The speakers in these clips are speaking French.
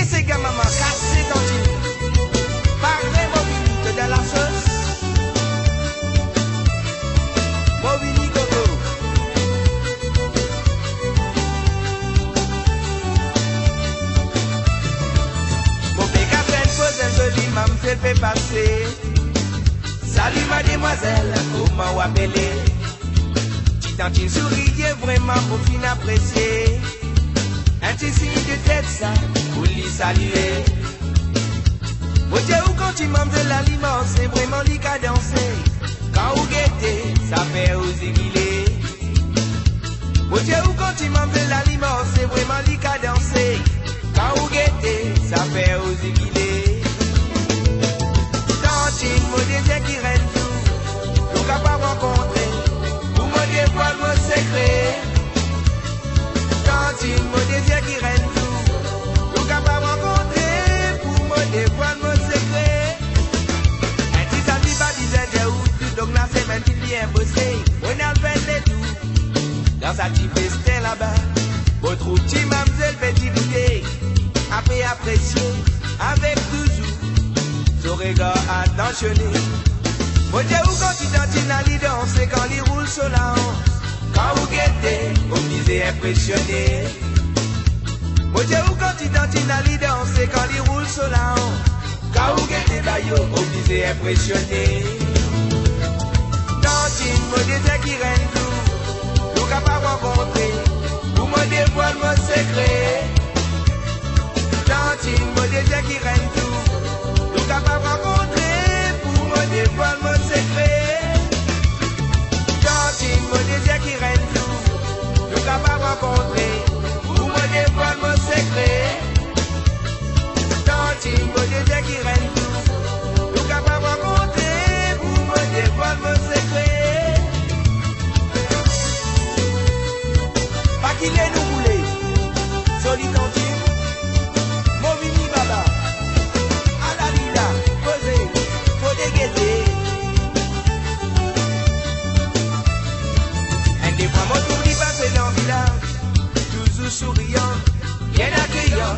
c'est que maman cassé tantine. Parlez mobilité de la sauce. Mobili Coco. Mon péka fait pose un joli m'amsel fait passer. Salut mademoiselle, comment vous appelez? Tantine souriait vraiment pour fin apprécier. Un petit signe de tête ça, pour lui saluer. Mon Dieu, ou quand il mange de l'aliment, c'est vraiment lui qui a dansé. Quand vous guettez, ça fait aux aiguilés. Mon Dieu, ou quand il mange de l'aliment, c'est vraiment lui qui a dansé. Quand vous guettez, ça fait aux aiguilés. Tantine, mon désir qui règne tout, nous capable rencontrer. Dévoile mon secret. Tantine, mon désir qui règne tout. Nous capables de rencontrer pour me dévoile mon secret. Un petit samedi pas disait j'ai où donc là c'est même qu'il vient bosser. On a fait les tout. Dans sa petite festin là-bas. Votre outil mamselle petit vidé. Après apprécier avec toujours. Son regard attentionné. Mon Dieu, où quand il tantine à l'idée, c'est quand il roule sur la hanche. Quand vous guettez, vous misez impressionné. Mon Dieu, où quand il tantine à l'idée, c'est quand il roule sur la hanche. Quand vous guettez, vous misez impressionné. Tantine, mon désir qui règne tout, nous capables de rencontrer. Vous me dévoile mon secret. Tantine, mon désir qui règne tout, nous capables de rencontrer. Dévoile mon secret. Tantine, mon désir qui règne tout, nous capables de rencontrer. Pour me dévoile mon secret. Tantine, mon désir qui règne tout, nous capables de rencontrer. Pour me dévoile mon secret. Pas qu'il est nous voulez. Soli tantine, mon mini baba. À la lila, posé. Un des fois mon tour d'y passer dans le village, toujours souriant, bien accueillant,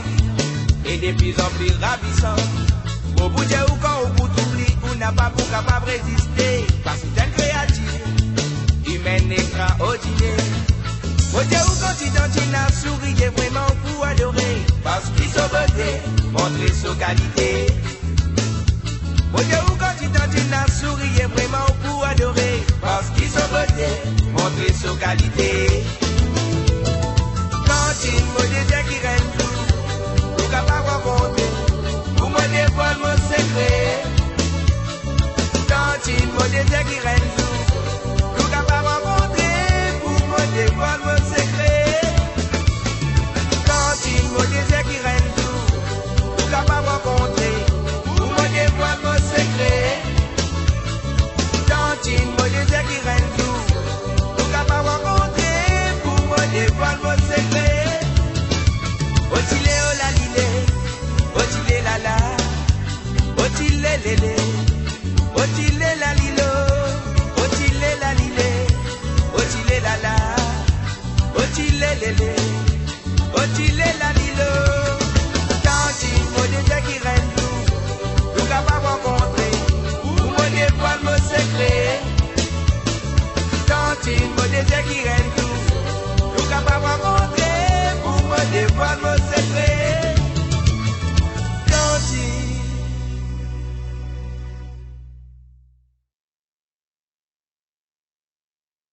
et de plus en plus ravissant. Au bout de ou quand au bout d'oubli, on n'a pas pour capable de résister, parce que c'est créatif, humaine extraordinaire. Au Dieu ou quand il tantine à sourire vraiment pour adorer, parce qu'il s'en beauté, montrer sa qualité. Mon Dieu, ou quand il tantine à sourire vraiment pour adorer, parce qu'ils sont beauté, montrer sa qualité. Tantine, mon désir qui règne tout, nous capables de rencontrer, pour me dévoile mon secret. Tantine, mon désir qui règne tout, nous capables de rencontrer, pour me dévoile mon secret. Tantine, mon désir qui règne tout, nous capables de rencontrer. Dévoile mon secret. Tantine, mon désir qui règne tout, nous capables de rencontrer pour me dévoile mon secret. Otile oh la lile, otile la la, otile lele, otile la lilo, otile la lile, otile la la, otile lele, otile la lilo. Tantine, mon désir qui règne tout, nous capables de rencontrer, pour me dévoile mon secret. Tantine, mon désir qui règne tout, nous capables de rencontrer, pour me dévoile mon secret.